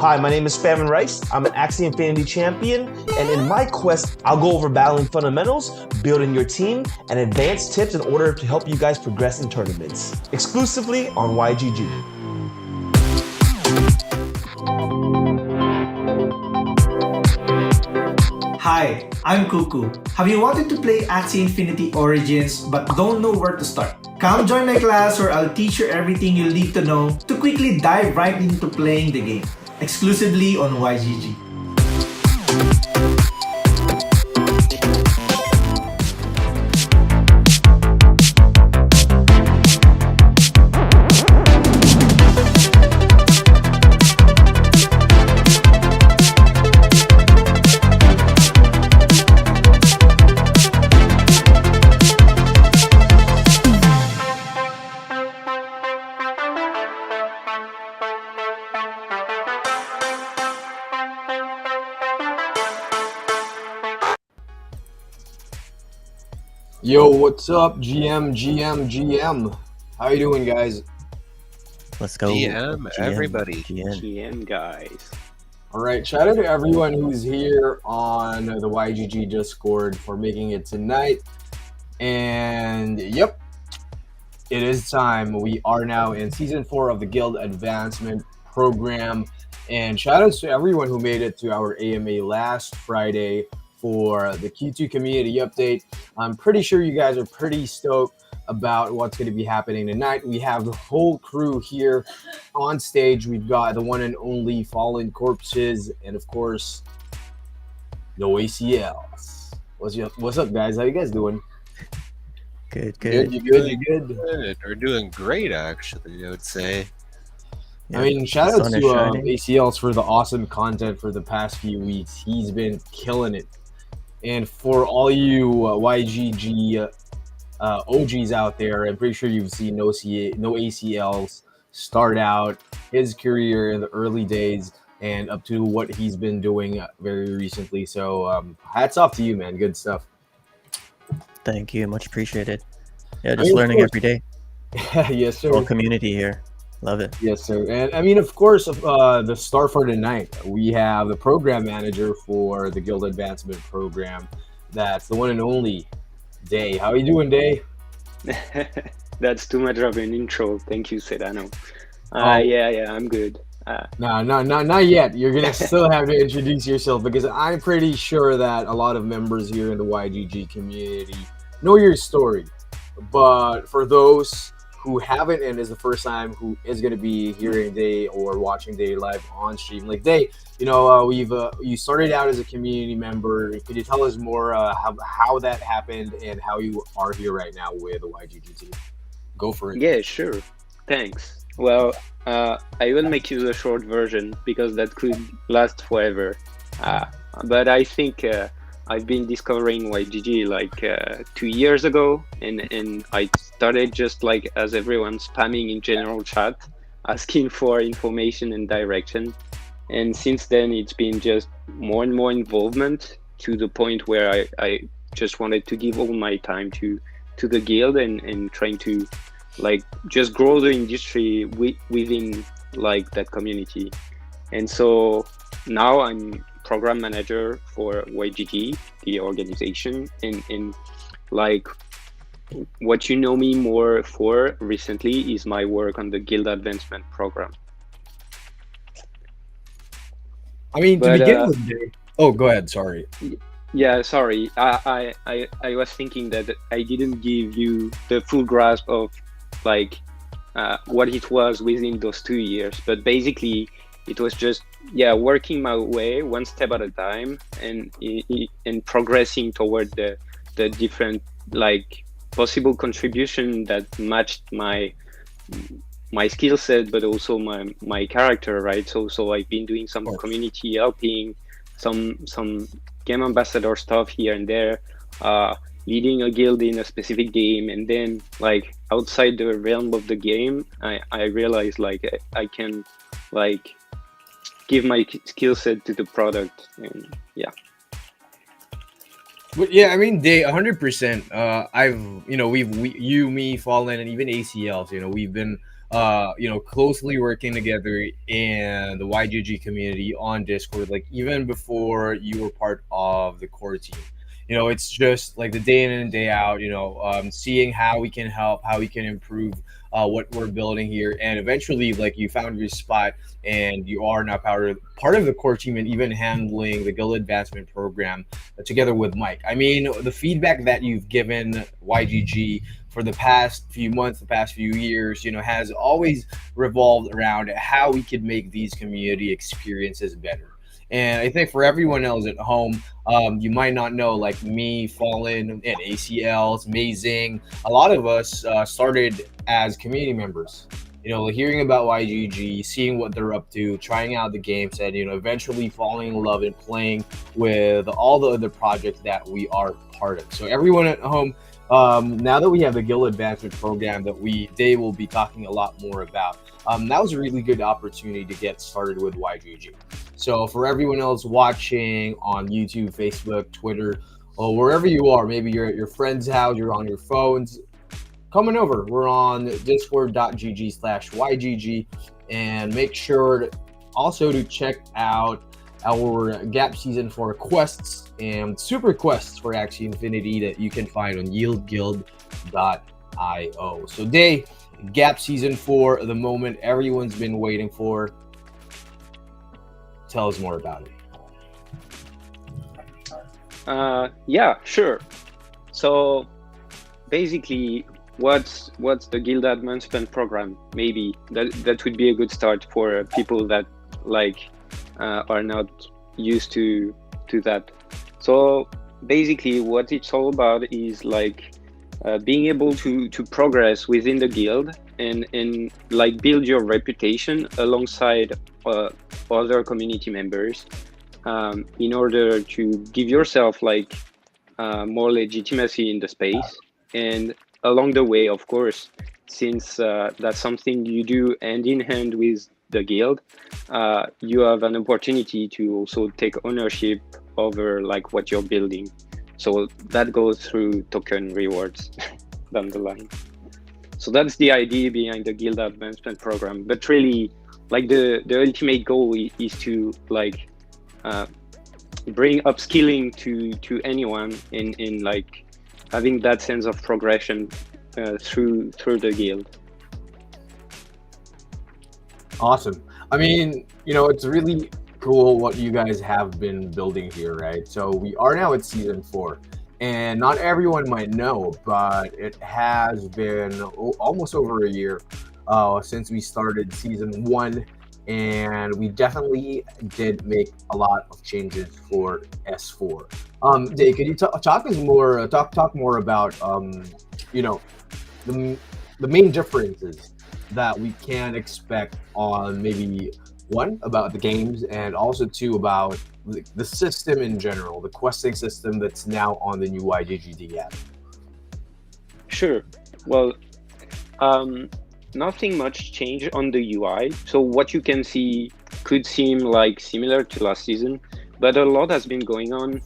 Hi, my name is Spamming Rice. I'm an Axie Infinity champion, and in my quest, I'll go over battling fundamentals, building your team, and advanced tips in order to help you guys progress in tournaments. Exclusively on YGG. Hi, I'm Kuku. Have you wanted to play Axie Infinity Origins but don't know where to start? Come join my class where I'll teach you everything you'll need to know to quickly dive right into playing the game. Exclusively on YGG. Yo, what's up, GM? How you doing, guys? Let's go. GM, everybody. GM guys. All right, shout out to everyone who's here on the YGG Discord for making it tonight. And yep, it is time. We are now in Season 4 of the Guild Advancement Program. And shout outs to everyone who made it to our AMA last Friday for the Q2 community update. I'm pretty sure you guys are pretty stoked about what's going to be happening tonight. We have the whole crew here on stage. We've got the one and only Fallen Corpses, and of course, no ACLs. What's up, guys? How you guys doing? Good. You good? Good. We're doing great, actually, I would say. I mean, shout out Sun to is shining. ACLs for the awesome content for the past few weeks. He's been killing it. And for all you YGG OGs out there, I'm pretty sure you've seen no ACLs start out his career in the early days and up to what he's been doing very recently. So hats off to you, man. Good stuff. Thank you. Much appreciated. Yeah, just mean, of learning course. every day. Yes, sir. Whole community here. Love it. Yes, sir. And I mean, of course, the star for tonight, we have the program manager for the Guild Advancement Program. That's the one and only Day. How are you doing, Day? That's too much of an intro. Thank you, Sedano. Oh. Yeah, I'm good. No, not yet. You're gonna still have to introduce yourself because I'm pretty sure that a lot of members here in the YGG community know your story. But for those who haven't and is the first time who is going to be hearing Day or watching Day live on stream, like Day, you started out as a community member. Could you tell us more how that happened and how you are here right now with the YGG team? Go for it. Yeah, sure. Thanks. Well, I will make you the short version because that could last forever. But I think I've been discovering YGG like 2 years ago, and I started just like as everyone spamming in general chat, asking for information and direction. And since then, it's been just more and more involvement to the point where I just wanted to give all my time to the guild and trying to like just grow the industry within like that community. And so now I'm program manager for YGG, the organization, and like what you know me more for recently is my work on the Guild Advancement Program. I mean, to begin with, Day. Oh, go ahead. Sorry. Yeah, sorry. I was thinking that I didn't give you the full grasp of like what it was within those 2 years, but basically it was just working my way one step at a time and progressing toward the different like possible contribution that matched my skill set, but also my character, right? So I've been doing some community helping, some game ambassador stuff here and there, leading a guild in a specific game, and then like outside the realm of the game, I realized like I can like give my skill set to the product, and yeah. But yeah, I mean, Day 100%. You, me, Fallen, and even ACLs. We've been closely working together in the YGG community on Discord, like even before you were part of the core team. It's just like the day in and day out, seeing how we can help, how we can improve what we're building here. And eventually, like, you found your spot and you are now part of the core team and even handling the guild advancement program together with Mike. I mean, the feedback that you've given YGG for the past few months, the past few years, has always revolved around how we could make these community experiences better. And I think for everyone else at home, you might not know, like me, Fallen, and ACLs, Amazing. A lot of us started as community members. Hearing about YGG, seeing what they're up to, trying out the games, and eventually falling in love and playing with all the other projects that we are part of. So everyone at home, now that we have the Guild Advancement program that they will be talking a lot more about, that was a really good opportunity to get started with YGG. So for everyone else watching on YouTube, Facebook, Twitter, or wherever you are, maybe you're at your friend's house, you're on your phones, coming over. We're on discord.gg/YGG, and make sure also to check out our Gap Season 4 quests and super quests for Axie Infinity that you can find on yieldguild.io. So Day, Gap Season 4, the moment everyone's been waiting for. Tell us more about it. Yeah, sure. So basically, what's the Guild Advancement program? Maybe that would be a good start for people that are not used to that. So basically, what it's all about is being able to progress within the guild and build your reputation alongside other community members in order to give yourself more legitimacy in the space. And along the way, of course, since that's something you do hand in hand with the guild, you have an opportunity to also take ownership over what you're building. So that goes through token rewards down the line. So that's the idea behind the Guild Advancement program. But really, the ultimate goal is to bring upskilling to anyone in having that sense of progression through the guild. Awesome. I mean, it's really cool what you guys have been building here, right? So we are now at Season 4. And not everyone might know, but it has been almost over a year since we started Season 1. And we definitely did make a lot of changes for S4. Dave, could you talk more about the main differences that we can expect on maybe one about the games, and also two about the system in general, the questing system that's now on the new YGGD app? Sure. Well, nothing much changed on the UI. So what you can see could seem similar to last season, but a lot has been going on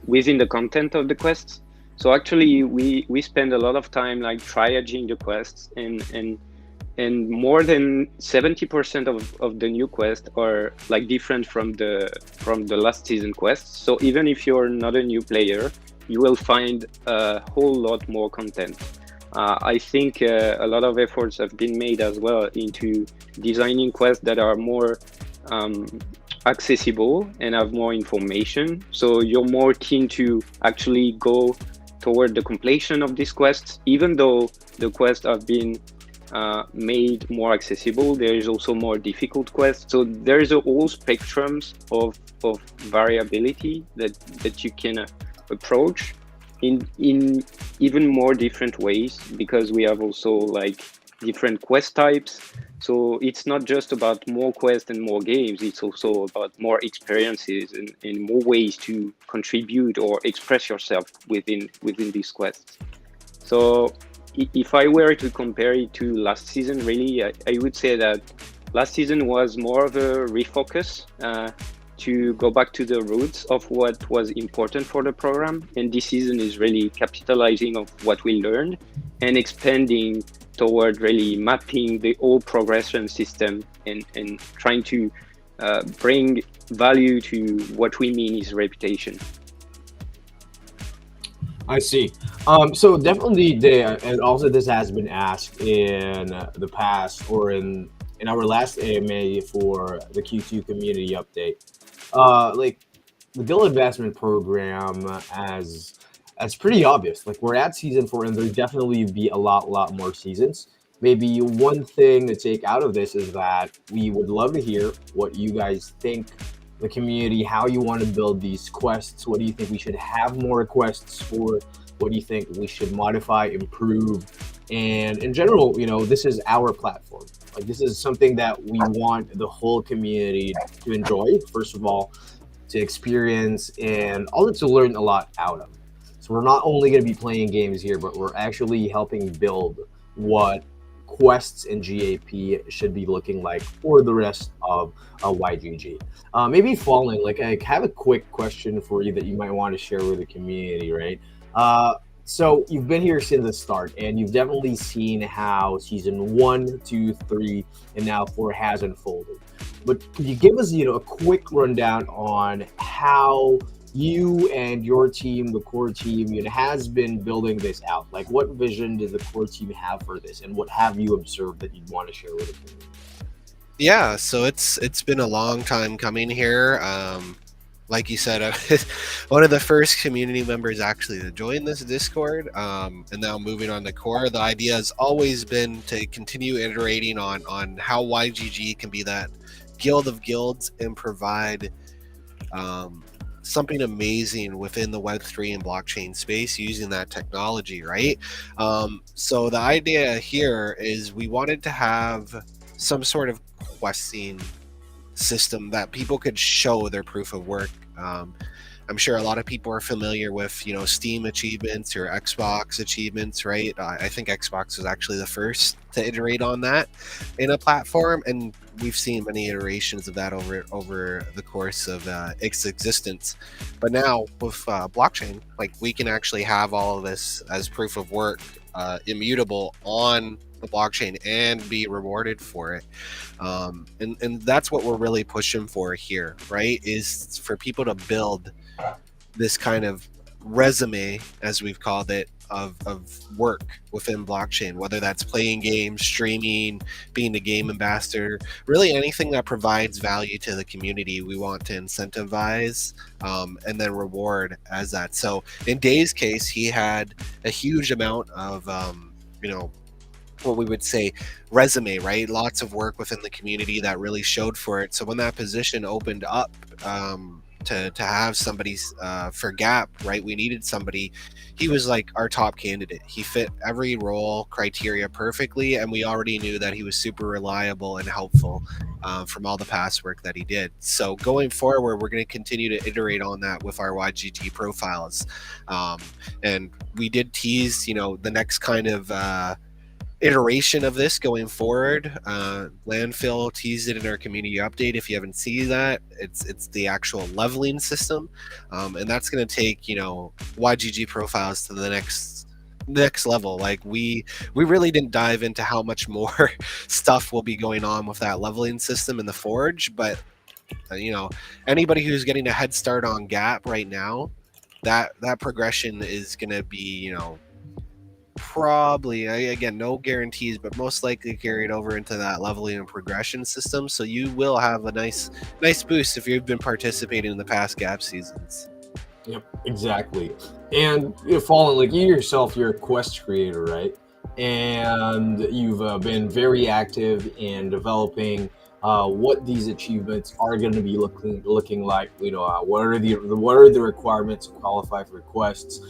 within the content of the quests. So actually, we spend a lot of time triaging the quests, and more than 70% of the new quests are different from the last season quests. So even if you're not a new player, you will find a whole lot more content. I think a lot of efforts have been made as well into designing quests that are more accessible and have more information. So you're more keen to actually go toward the completion of these quests, even though the quests have been made more accessible. There is also more difficult quests. So there is a whole spectrums of variability that you can approach in even more different ways, because we have also different quest types. So it's not just about more quests and more games, it's also about more experiences and more ways to contribute or express yourself within these quests. So if I were to compare it to last season, really, I would say that last season was more of a refocus to go back to the roots of what was important for the program. And this season is really capitalizing on what we learned and expanding toward really mapping the whole progression system and trying to bring value to what we mean is reputation. I see. So definitely, and also this has been asked in the past or in our last AMA for the Q2 community update. Like the guild advancement program as pretty obvious. Like we're at season 4, and there'll definitely be a lot more seasons. Maybe one thing to take out of this is that we would love to hear what you guys think, the community, how you want to build these quests. What do you think we should have more quests for? What do you think we should modify, improve? And in general, this is our platform. Like this is something that we want the whole community to enjoy, first of all, to experience, and also to learn a lot out of. So we're not only going to be playing games here, but we're actually helping build what quests and GAP should be looking like for the rest of YGG. Maybe Fallen, like I have a quick question for you that you might want to share with the community, right? So you've been here since the start, and you've definitely seen how season 1, 2, 3, and now 4 has unfolded. But could you give us, a quick rundown on how you and your team, the core team, has been building this out? Like, what vision does the core team have for this, and what have you observed that you'd want to share with the community? Yeah, so it's been a long time coming here. Like you said, one of the first community members actually to join this Discord, and now moving on to core. The idea has always been to continue iterating on how YGG can be that guild of guilds and provide something amazing within the Web3 and blockchain space using that technology, right? So the idea here is we wanted to have some sort of questing system that people could show their proof of work. I'm sure a lot of people are familiar with, Steam achievements or Xbox achievements, right? I think Xbox was actually the first to iterate on that in a platform, and we've seen many iterations of that over the course of its existence. But now with blockchain, like we can actually have all of this as proof of work, immutable on the blockchain and be rewarded for it. And that's what we're really pushing for here, right? Is for people to build this kind of resume, as we've called it, of work within blockchain, whether that's playing games, streaming, being a game ambassador, really anything that provides value to the community, we want to incentivize and then reward as that. So in Dave's case, he had a huge amount of, what we would say resume, right? Lots of work within the community that really showed for it. So when that position opened up to have somebody for Gap, right? We needed somebody. He was like our top candidate. He fit every role criteria perfectly, and we already knew that he was super reliable and helpful from all the past work that he did. So going forward, we're going to continue to iterate on that with our YGG profiles. And we did tease, the next kind of iteration of this going forward. Landfill teased it in our community update. If you haven't seen that, it's the actual leveling system, and that's going to take YGG profiles to the next level. Like we really didn't dive into how much more stuff will be going on with that leveling system in the Forge, but anybody who's getting a head start on Gap right now, that progression is going to be probably, again, no guarantees, but most likely carried over into that leveling and progression system. So you will have a nice boost if you've been participating in the past Gap seasons. Yep, exactly. And Fallen, like you yourself, you're a quest creator, right? And you've been very active in developing what these achievements are going to be looking like. What are the requirements to qualify for quests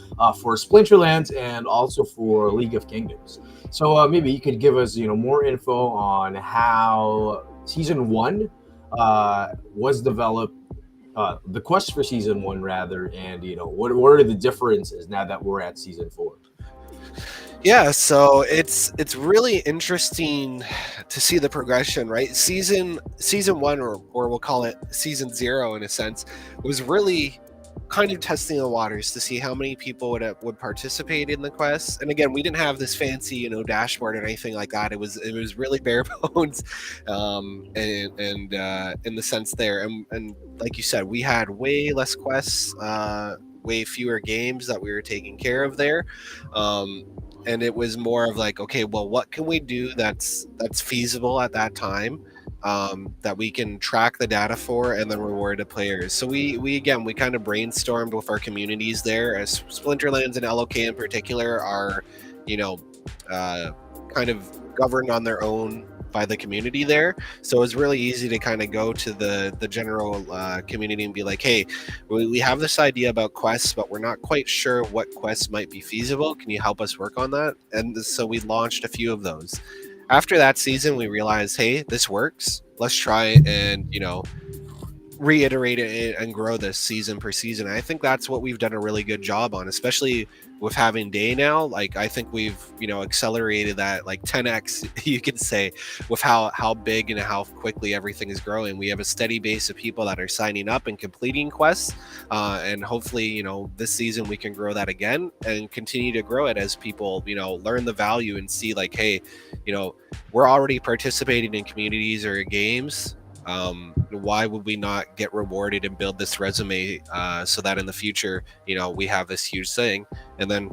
for Splinterlands and also for League of Kingdoms. So maybe you could give us more info on how season 1 was developed, the quest for season 1 rather, and what are the differences now that we're at season 4? Yeah, so it's really interesting to see the progression, right? Season 1, or we'll call it season 0 in a sense, was really kind of testing the waters to see how many people would participate in the quest. And again, we didn't have this fancy, dashboard or anything like that. It was really bare bones, and in the sense there. And like you said, we had way less quests, way fewer games that we were taking care of there. And it was more of like, okay, well, what can we do that's feasible at that time, that we can track the data for and then reward the players. So we kind of brainstormed with our communities there, as Splinterlands and LOK in particular are, kind of governed on their own by the community there. So it was really easy to kind of go to the general community and be like, hey, we have this idea about quests, but we're not quite sure what quests might be feasible. Can you help us work on that? And so we launched a few of those. After that season, we realized, hey, this works. Let's try and, reiterate it and grow this season per season. I think that's what we've done a really good job on, especially with having Day now. Like, I think we've, accelerated that like 10x, you could say, with how big and how quickly everything is growing. We have a steady base of people that are signing up and completing quests. And hopefully, this season we can grow that again and continue to grow it as people, learn the value and see like, hey, we're already participating in communities or games. Why would we not get rewarded and build this resume, so that in the future, we have this huge thing? And then,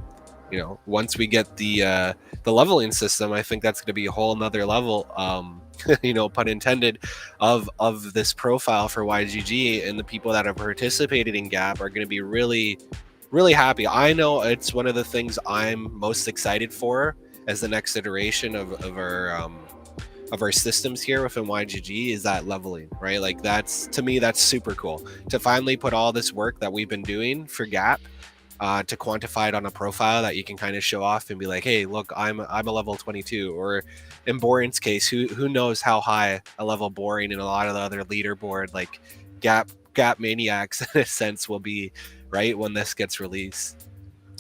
once we get the leveling system, I think that's going to be a whole nother level, pun intended, of this profile for YGG, and the people that have participated in GAP are going to be really, really happy. I know it's one of the things I'm most excited for as the next iteration of our systems here within YGG is that leveling, right? Like, that's, to me, that's super cool to finally put all this work that we've been doing for GAP, to quantify it on a profile that you can kind of show off and be like, hey, look, I'm a level 22. Or in Boring's case, who knows how high a level Boring and a lot of the other leaderboard like GAP maniacs in a sense will be, right, when this gets released.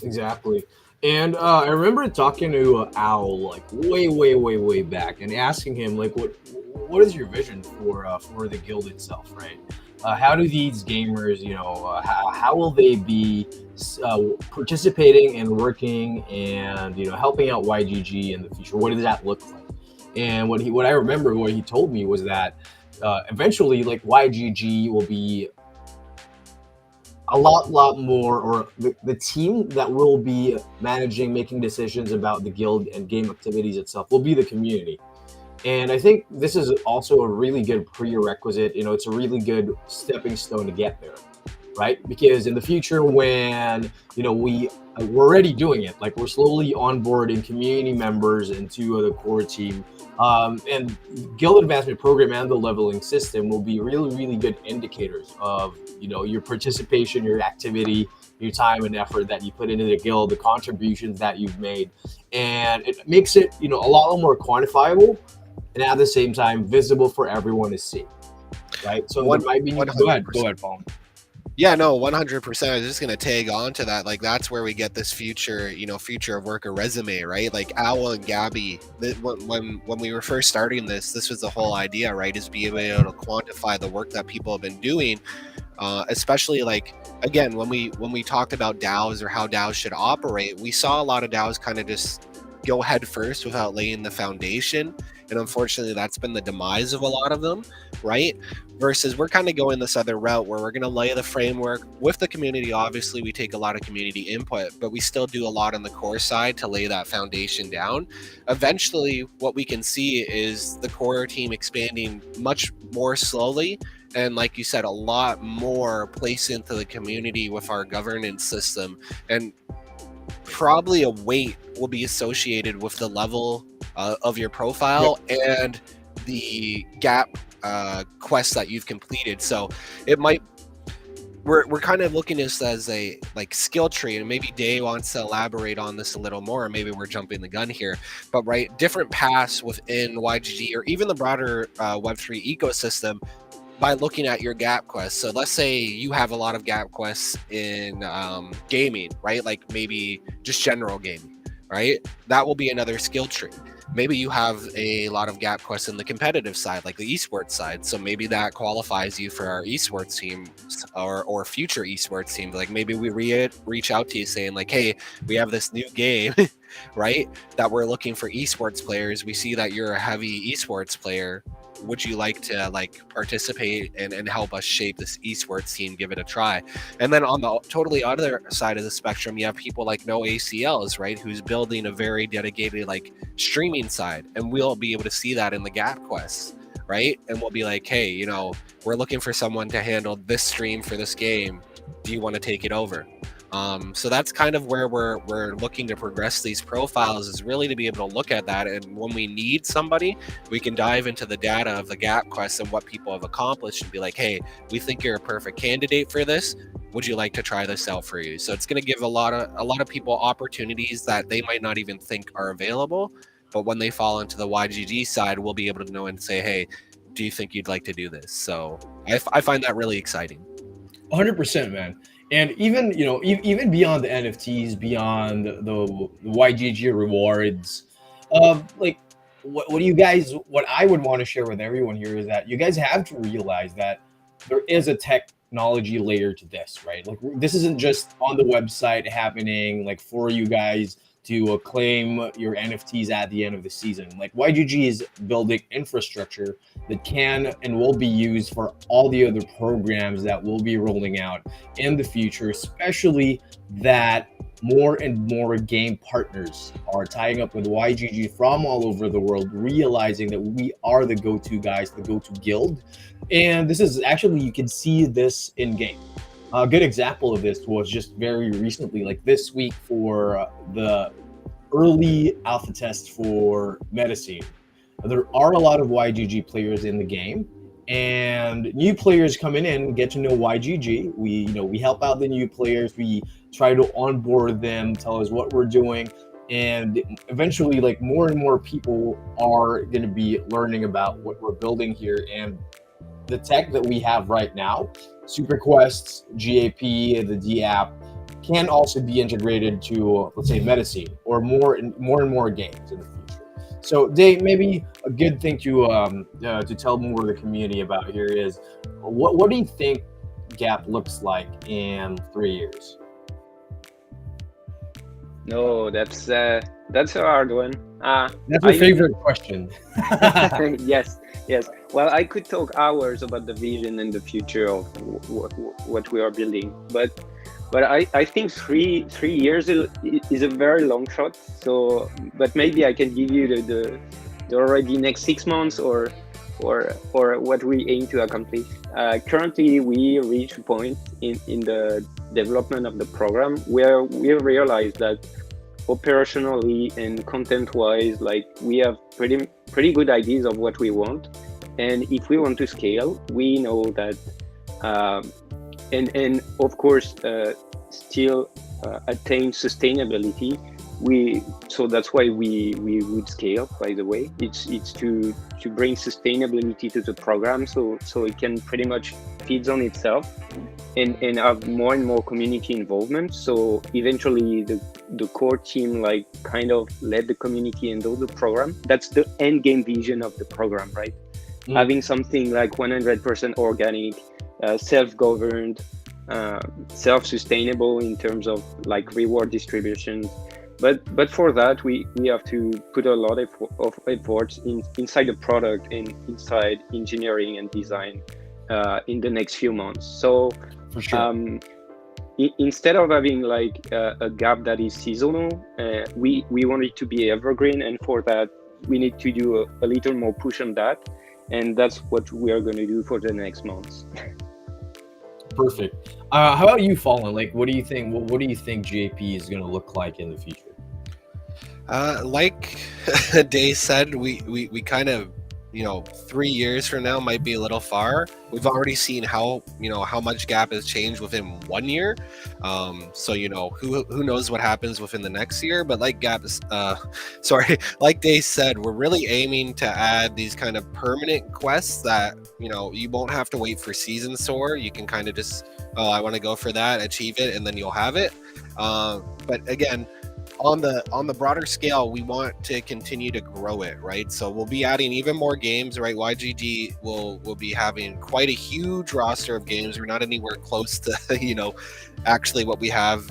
Exactly. And I remember talking to Owl like way back and asking him like, what is your vision for the guild itself, right? How do these gamers, how will they be participating and working and helping out YGG in the future? What does that look like? And what I remember what he told me was that eventually, like, YGG will be a lot more, or the team that will be making decisions about the guild and game activities itself will be the community. And I think this is also a really good prerequisite. It's a really good stepping stone to get there, right? Because in the future, when we're already doing it, like we're slowly onboarding community members into the core team, and guild advancement program and the leveling system will be really good indicators of your participation, your activity, your time and effort that you put into the guild, the contributions that you've made, and it makes it a lot more quantifiable and at the same time visible for everyone to see, right? So there might be go ahead, Paul. Yeah, no, 100%. I was just gonna tag on to that. Like, that's where we get this future of worker resume, right? Like Owl and Gabby, when we were first starting this was the whole idea, right? Is being able to quantify the work that people have been doing, especially like, again, when we talked about DAOs or how DAOs should operate, we saw a lot of DAOs kind of just go head first without laying the foundation. And unfortunately, that's been the demise of a lot of them, right? Versus we're kind of going this other route where we're going to lay the framework with the community. Obviously, we take a lot of community input, but we still do a lot on the core side to lay that foundation down. Eventually, what we can see is the core team expanding much more slowly. And like you said, a lot more place into the community with our governance system. And probably a weight will be associated with the level of your profile and the gap quest that you've completed. So it might, we're kind of looking at this as a like skill tree, and maybe Day wants to elaborate on this a little more. Maybe we're jumping the gun here, but right, different paths within YGG or even the broader Web3 ecosystem by looking at your gap quests. So let's say you have a lot of gap quests in gaming, right? Like maybe just general gaming, right? That will be another skill tree. maybe you have a lot of gap quests in the competitive side, like the esports side. So maybe that qualifies you for our esports team or future esports team. Like maybe we reach out to you saying like, hey, we have this new game, right? That we're looking for esports players. We see that you're a heavy esports player. Would you like to like participate and help us shape this esports team, give it a try? And then on the totally other side of the spectrum, you have people like No ACLs, right, who's building a very dedicated like streaming side, and we'll be able to see that in the gap quests, right? And we'll be like, hey, you know, we're looking for someone to handle this stream for this game. Do you want to take it over? So that's kind of where we're looking to progress these profiles, is really to be able to look at that, and when we need somebody, we can dive into the data of the gap quests and what people have accomplished and be like, hey, we think you're a perfect candidate for this. Would you like to try this out for you? So it's going to give a lot of people opportunities that they might not even think are available, but when they fall into the YGG side, we'll be able to know and say, hey, do you think you'd like to do this? So I find that really exciting. 100%, man. And even, you know, even beyond the NFTs, beyond the YGG rewards, like what do you guys, what I would want to share with everyone here is that you guys have to realize that there is a technology layer to this, right? Like this isn't just on the website happening like for you guys to claim your NFTs at the end of the season. Like YGG is building infrastructure that can and will be used for all the other programs that will be rolling out in the future, especially that more and more game partners are tying up with YGG from all over the world, realizing that we are the go-to guys, the go-to guild. And this is actually, you can see this in game. A good example of this was just very recently, like this week for the early alpha test for Medicine. There are a lot of YGG players in the game, and new players coming in get to know YGG. We help out the new players. We try to onboard them, tell us what we're doing, and eventually, like more and more people are going to be learning about what we're building here and the tech that we have right now. Super Quests, GAP, the D app can also be integrated to, let's say, Medicine or more and more games in the future. So, Dave, maybe a good thing to tell more of the community about here is what do you think Gap looks like in 3 years? No, that's a hard one. That's my favorite question. Yes. Well, I could talk hours about the vision and the future of what we are building, but I think three years is a very long shot. So, but maybe I can give you the already next 6 months or what we aim to accomplish. Currently, we reach a point in the development of the program where we realize that operationally and content-wise, like we have pretty good ideas of what we want, and if we want to scale, we know that, and of course, still attain sustainability. So that's why we would scale. By the way, it's to bring sustainability to the program, so it can pretty much feeds on itself. And have more and more community involvement. So eventually the core team like kind of led the community and build the program. That's the end game vision of the program, right? Having something like 100% organic, self-governed, self-sustainable in terms of like reward distribution. But for that, we have to put a lot of efforts inside the product and inside engineering and design in the next few months. So for sure. Instead of having like a gap that is seasonal, we want it to be evergreen, and for that we need to do a little more push on that, and that's what we are going to do for the next months. Perfect. How about you, Fallen? Like, what do you think? What do you think JP is going to look like in the future? Like Day said, we kind of, 3 years from now might be a little far. We've already seen how much Gap has changed within 1 year. So who knows what happens within the next year. But like like Day said, we're really aiming to add these kind of permanent quests that you won't have to wait for season soar. You can kind of just, I want to go for that, achieve it, and then you'll have it. But again, on the broader scale, we want to continue to grow it, right? So we'll be adding even more games, right? YGG will be having quite a huge roster of games. We're not anywhere close to actually what we have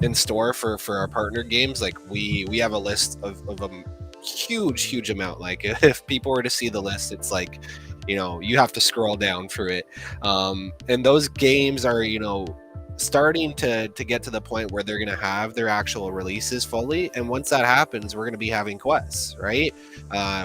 in store for our partner games. Like we have a list of a huge amount. Like if people were to see the list, it's like you have to scroll down for it, and those games are starting to get to the point where they're going to have their actual releases fully, and once that happens, we're going to be having quests, right?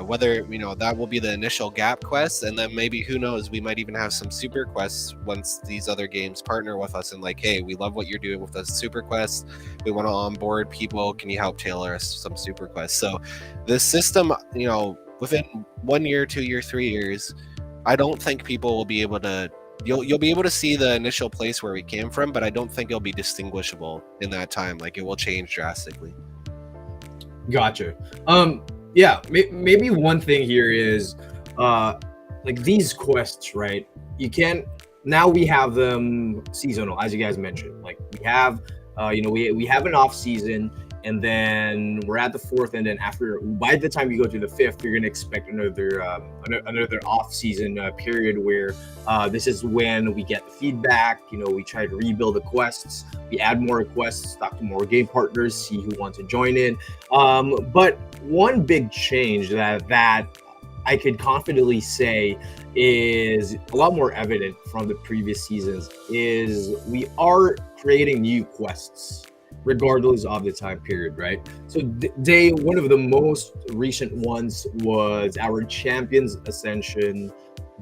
Whether that will be the initial gap quests, and then maybe, who knows, we might even have some super quests once these other games partner with us and like, hey, we love what you're doing with the super quests, we want to onboard people, can you help tailor us some super quests? So this system, within 1 year, 2 year, 3 years, I don't think people will be able to. You'll be able to see the initial place where we came from, but I don't think it'll be distinguishable in that time. Like, it will change drastically. Gotcha. Yeah, maybe one thing here is like these quests, right? You can now we have them seasonal, as you guys mentioned. Like we have we have an off season, and then we're at the 4th, and then by the time you go to the 5th, you're gonna expect another off season period where this is when we get the feedback. We try to rebuild the quests, we add more requests, talk to more game partners, see who wants to join in. But one big change that I could confidently say is a lot more evident from the previous seasons is we are creating new quests regardless of the time period, right? So one of the most recent ones was our Champions Ascension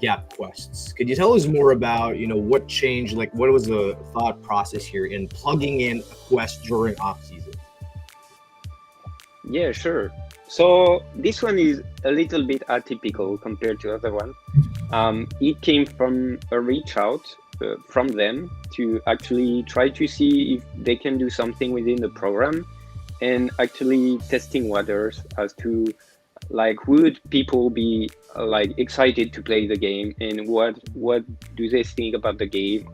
gap quests. Could you tell us more about, what changed? Like, what was the thought process here in plugging in a quest during off season? Yeah, sure. So this one is a little bit atypical compared to other ones. It came from a reach out from them to actually try to see if they can do something within the program, and actually testing waters as to like, would people be like excited to play the game, and what do they think about the game.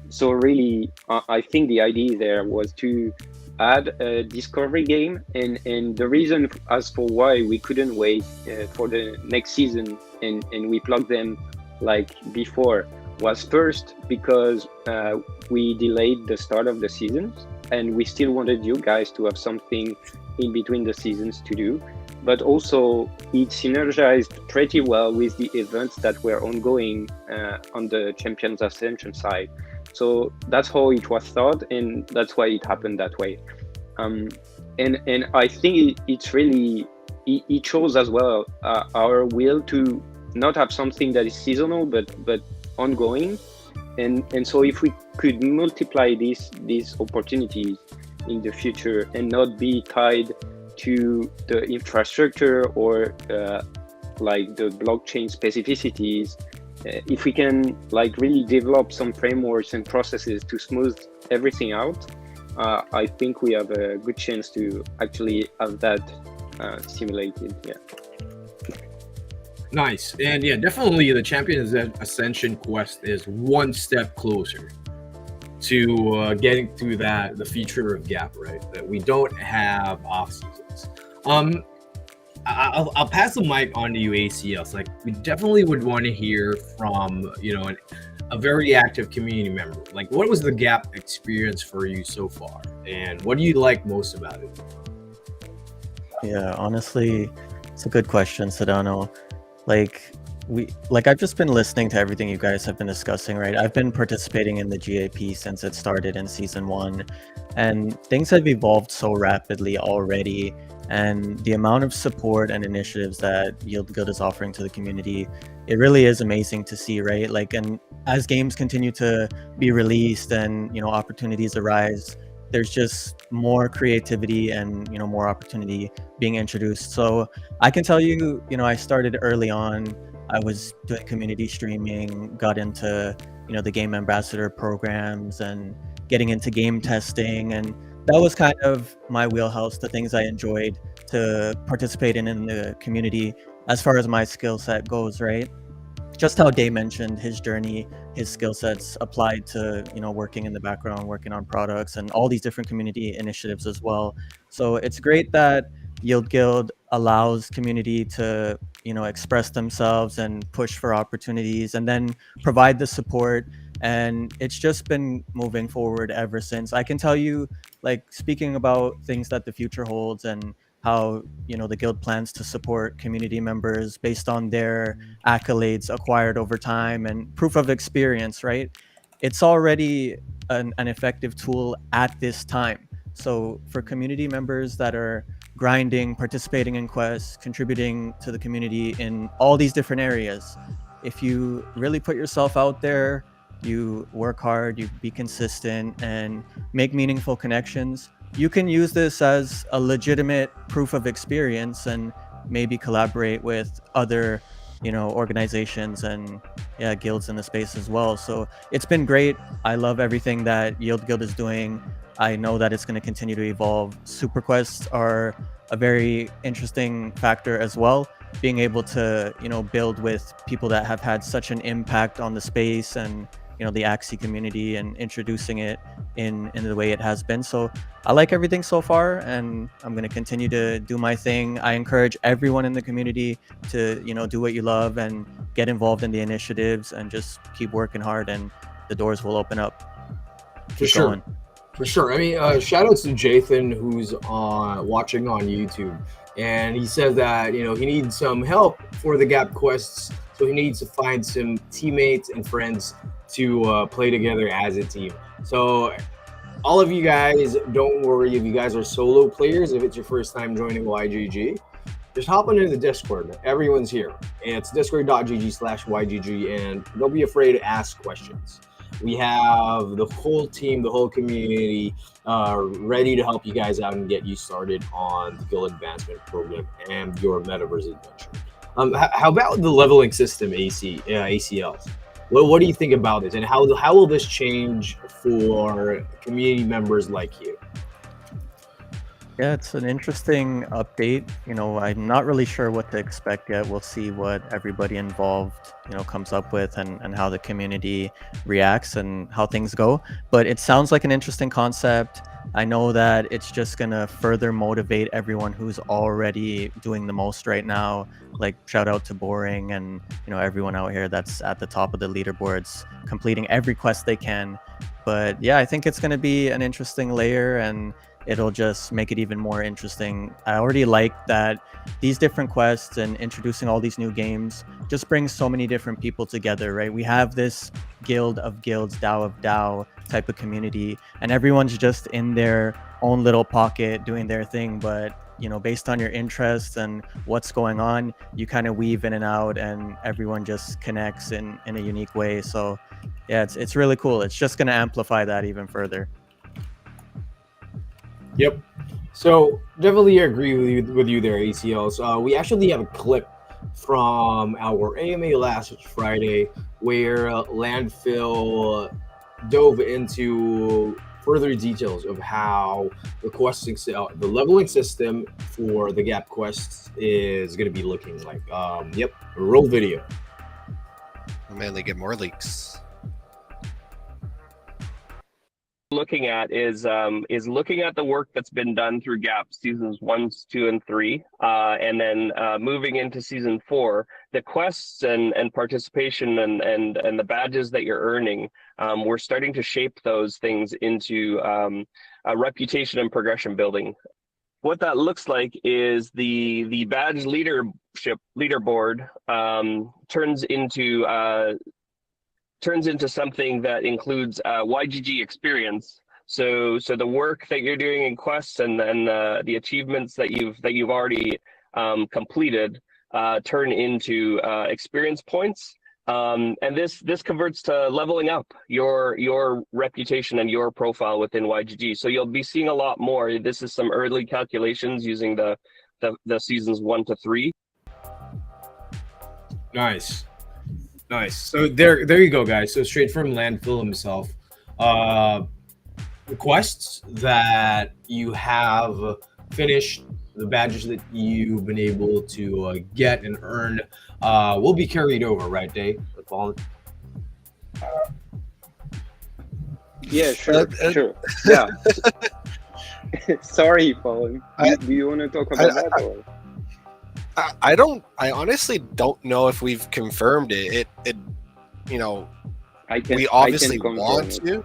So really, I think the idea there was to add a discovery game, and the reason as for why we couldn't wait for the next season and we plugged them like before was first because we delayed the start of the seasons, and we still wanted you guys to have something in between the seasons to do, but also it synergized pretty well with the events that were ongoing on the Champions Ascension side. So that's how it was thought, and that's why it happened that way. And I think it's really, it shows as well our will to not have something that is seasonal but ongoing, and so if we could multiply these opportunities in the future and not be tied to the infrastructure or like the blockchain specificities, if we can like really develop some frameworks and processes to smooth everything out, I think we have a good chance to actually have that simulated. Yeah. Nice. And yeah, definitely the Champions Ascension quest is one step closer to getting to the feature of gap, right? That we don't have off seasons. I'll pass the mic on to you, ACS. Like, we definitely would want to hear from a very active community member. Like, what was the gap experience for you so far, and what do you like most about it? Yeah, honestly, it's a good question, Sedano. I've just been listening to everything you guys have been discussing, right? I've been participating in the GAP since it started in season 1, and things have evolved so rapidly already, and the amount of support and initiatives that Yield Guild is offering to the community, it really is amazing to see, right? Like, and as games continue to be released and opportunities arise, there's just more creativity and more opportunity being introduced. So I can tell you, I started early on. I was doing community streaming, got into the game ambassador programs and getting into game testing, and that was kind of my wheelhouse, the things I enjoyed to participate in the community as far as my skill set goes, right? just how Day mentioned his journey, his skill sets applied to working in the background, working on products, and all these different community initiatives as well. So it's great that Yield Guild allows community to express themselves and push for opportunities, and then provide the support. And it's just been moving forward ever since. I can tell you, like, speaking about things that the future holds and how the guild plans to support community members based on their accolades acquired over time and proof of experience, right? It's already an effective tool at this time. So for community members that are grinding, participating in quests, contributing to the community in all these different areas, if you really put yourself out there, you work hard, you be consistent, and make meaningful connections, you can use this as a legitimate proof of experience and maybe collaborate with other organizations and guilds in the space as well. So it's been great. I love everything that Yield Guild is doing. I know that it's going to continue to evolve. Super quests are a very interesting factor as well, being able to build with people that have had such an impact on the space and the Axie community, and introducing it in the way it has been. So I like everything so far, and I'm going to continue to do my thing. I encourage everyone in the community to do what you love and get involved in the initiatives, and just keep working hard, and the doors will open up. For sure. For sure. I mean, shout outs to Jathan, who's watching on YouTube, and he says that he needs some help for the Gap quests, so he needs to find some teammates and friends to play together as a team. So all of you guys, don't worry if you guys are solo players. If it's your first time joining YGG, just hop into the Discord. Everyone's here. It's discord.gg/YGG, and don't be afraid to ask questions. We have the whole team, the whole community ready to help you guys out and get you started on the Guild Advancement Program and your Metaverse adventure. How about the leveling system, ACLs? What do you think about this, and how will this change for community members like you? Yeah, it's an interesting update. I'm not really sure what to expect yet. We'll see what everybody involved, comes up with, and how the community reacts and how things go. But it sounds like an interesting concept. I know that it's just gonna further motivate everyone who's already doing the most right now. Like, shout out to Boring and everyone out here that's at the top of the leaderboards, completing every quest they can. But yeah, I think it's gonna be an interesting layer, and it'll just make it even more interesting. I already like that these different quests and introducing all these new games just brings so many different people together, right? We have this guild of guilds, DAO of DAO type of community, and everyone's just in their own little pocket doing their thing. But based on your interests and what's going on, you kind of weave in and out, and everyone just connects in a unique way. So yeah, it's really cool. It's just going to amplify that even further. Yep. So definitely agree with you there, ACLs. We actually have a clip from our AMA last Friday where Landfill dove into further details of how the leveling system for the Gap quests is going to be looking like. Yep. Roll video. Man, they get more leaks. Looking at is looking at the work that's been done through Gap seasons 1, 2, and 3, and then moving into season 4, the quests and participation and the badges that you're earning, we're starting to shape those things into a reputation and progression building. What that looks like is the badge leaderboard turns into something that includes YGG experience. So the work that you're doing in quests and the achievements that you've already completed turn into experience points. And this converts to leveling up your reputation and your profile within YGG. So you'll be seeing a lot more. This is some early calculations using the seasons 1 to 3. Nice. So there you go, guys. So straight from Landfill himself. The quests that you have finished the badges that you've been able to get and earn will be carried over, right, Dave? Yeah, sure, sure. Yeah. Sorry, Paul. Do you want to talk about that? Or? I honestly don't know if we've confirmed it. You know, we obviously want to.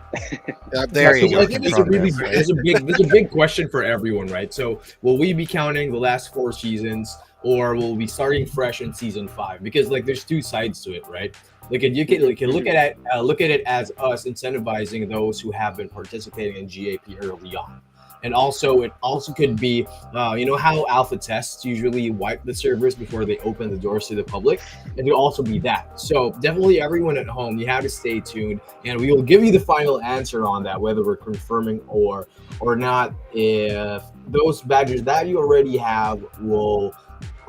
There you go. I think it's a big question for everyone, right? So, will we be counting the last 4 seasons, or will we be starting fresh in season 5? Because like, there's 2 sides to it, right? Like, you can look at it as us incentivizing those who have been participating in GAP early on. And also, it also could be, you know how alpha tests usually wipe the servers before they open the doors to the public? It could also be that. So definitely everyone at home, you have to stay tuned, and we will give you the final answer on that, whether we're confirming or not, if those badges that you already have will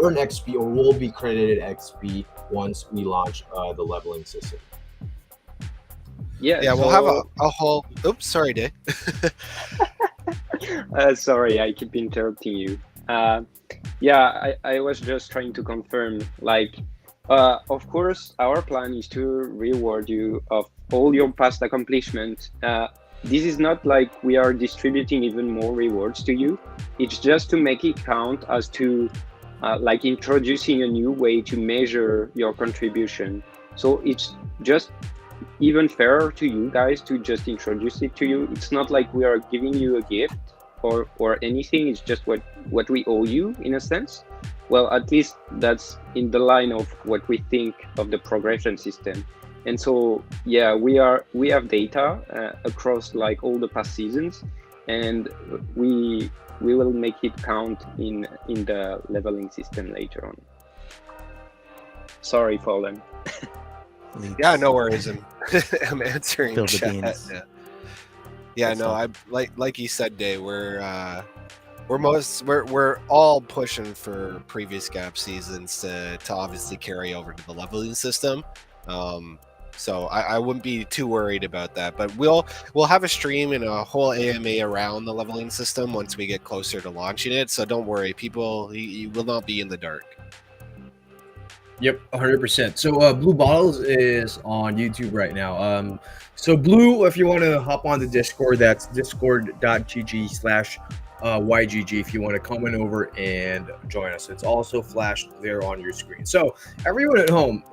earn XP or will be credited XP once we launch the leveling system. Yeah, we'll have a whole... Oops, sorry, Dave. Sorry, I keep interrupting you. Yeah, I was just trying to confirm, like, of course, our plan is to reward you of all your past accomplishments. This is not like we are distributing even more rewards to you. It's just to make it count as to like introducing a new way to measure your contribution. So it's just even fairer to you guys to just introduce it to you. It's not like we are giving you a gift or anything. It's just what we owe you, in a sense. Well, at least that's in the line of what we think of the progression system. And so, yeah, we have data across like all the past seasons, and we will make it count in the leveling system later on. Sorry, Fallen. Yeah, no worries. I'm answering Spill the chat. beans. Yeah, no, I like you said, Dave. We're all pushing for previous gap seasons to obviously carry over to the leveling system. So I wouldn't be too worried about that. But we'll have a stream and a whole AMA around the leveling system once we get closer to launching it. So don't worry, people. You will not be in the dark. Yep, 100%. So Blue Bottles is on YouTube right now. So Blue, if you want to hop on the Discord, that's discord.gg/YGG if you want to come in over and join us. It's also flashed there on your screen. So everyone at home,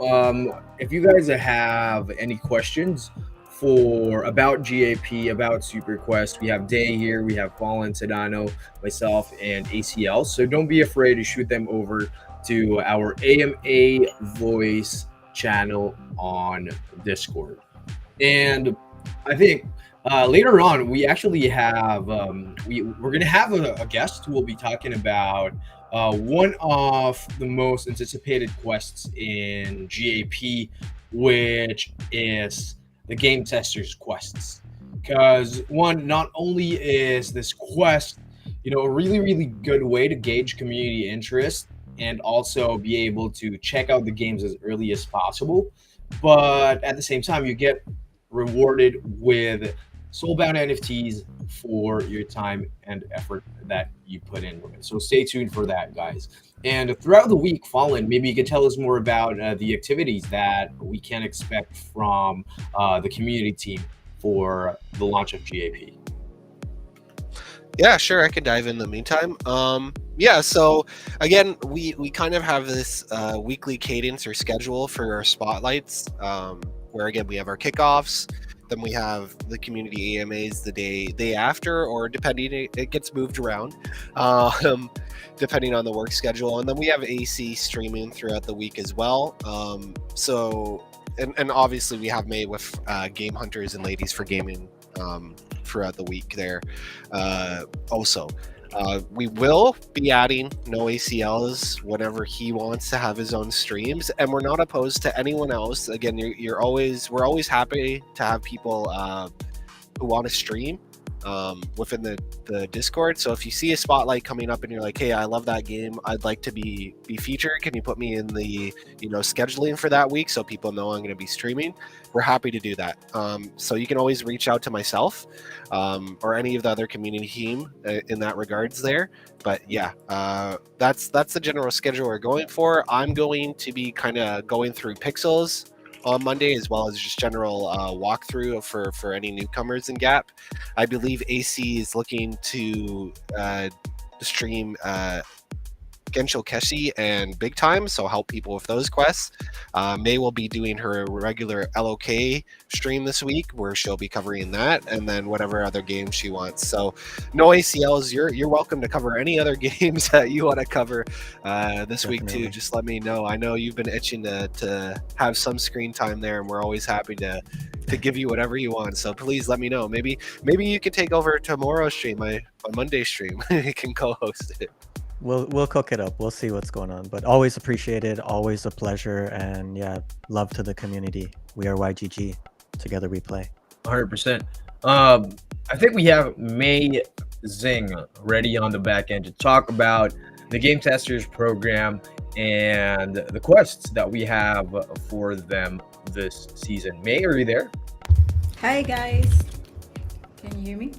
if you guys have any questions about GAP, about Super Quest, we have Day here, we have Fallen, Sedano, myself, and ACL. So don't be afraid to shoot them over to our AMA voice channel on Discord. And I think later on we actually have we're gonna have a guest who will be talking about one of the most anticipated quests in GAP, which is the game testers quests. Because one, not only is this quest, you know, a really good way to gauge community interest and also be able to check out the games as early as possible, but at the same time you get rewarded with soulbound NFTs for your time and effort that you put into it. So stay tuned for that, guys. And throughout the week, Fallen, maybe you could tell us more about the activities that we can expect from the community team for the launch of GAP. Yeah, sure. I can dive in the meantime. Yeah, so again, we kind of have this weekly cadence or schedule for our spotlights, where again we have our kickoffs, then we have the community AMAs the day after, or depending, it gets moved around, depending on the work schedule, and then we have AC streaming throughout the week as well. So and obviously we have May with Game Hunters and Ladies for Gaming throughout the week there. Also, we will be adding No ACLs whenever he wants to have his own streams, and we're not opposed to anyone else. Again, we're always happy to have people who want to stream within the Discord. So if you see a spotlight coming up and you're like, hey, I love that game, I'd like to be featured, can you put me in the scheduling for that week so people know I'm going to be streaming? We're happy to do that. So you can always reach out to myself or any of the other community team in that regards there. But yeah, that's the general schedule we're going for. I'm going to be kind of going through pixels on Monday, as well as just general walkthrough for any newcomers in Gap. I believe AC is looking to stream Gensho Keshi and Big Time, so help people with those quests. May will be doing her regular LOK stream this week, where she'll be covering that, and then whatever other games she wants. So, no ACLs. You're welcome to cover any other games that you want to cover this week too. Just let me know. I know you've been itching to have some screen time there, and we're always happy to give you whatever you want. So please let me know. Maybe you could take over tomorrow's stream, my Monday stream. You can co-host it. We'll cook it up. We'll see what's going on. But always appreciated, always a pleasure, and yeah, love to the community. We are YGG. Together we play. 100%. I think we have May Zing ready on the back end to talk about the Game Testers program and the quests that we have for them this season. May, are you there? Hi guys. Can you hear me?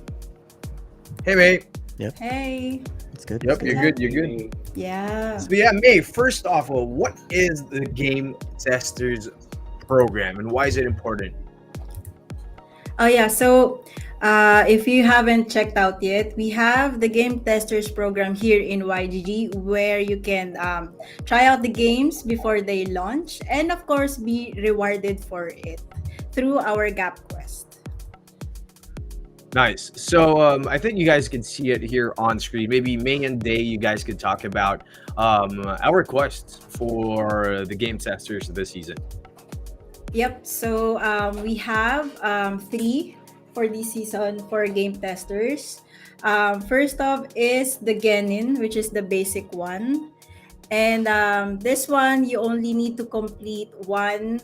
Hey, May. Yep. Hey. It's good. Yep, you're good. You're good. Yeah. So yeah, May, first off, what is the Game Testers program and why is it important? Oh yeah, so if you haven't checked out yet, we have the Game Testers program here in YGG where you can try out the games before they launch and of course be rewarded for it through our Gap Quest. Nice. So I think you guys can see it here on screen. Maybe May and Day, you guys could talk about our quests for the Game Testers this season. Yep, so we have 3 for this season for Game Testers. First off is the Genin, which is the basic one. And this one, you only need to complete 1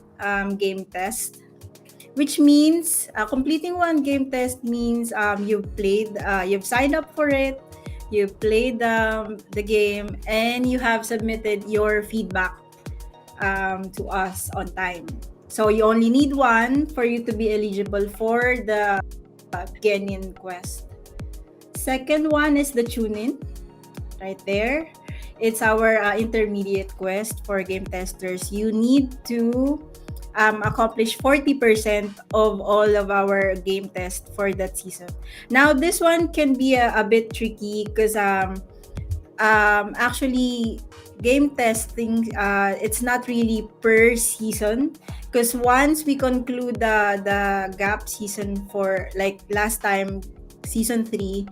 game test, which means completing 1 game test means you've signed up for it, you played the game, and you have submitted your feedback to us on time. So you only need 1 for you to be eligible for the Genin quest. Second one is the tune-in, right there. It's our intermediate quest for game testers. You need to accomplish 40% of all of our game tests for that season. Now, this one can be a bit tricky because actually game testing, it's not really per season, because once we conclude the gap season for like last time, season 3,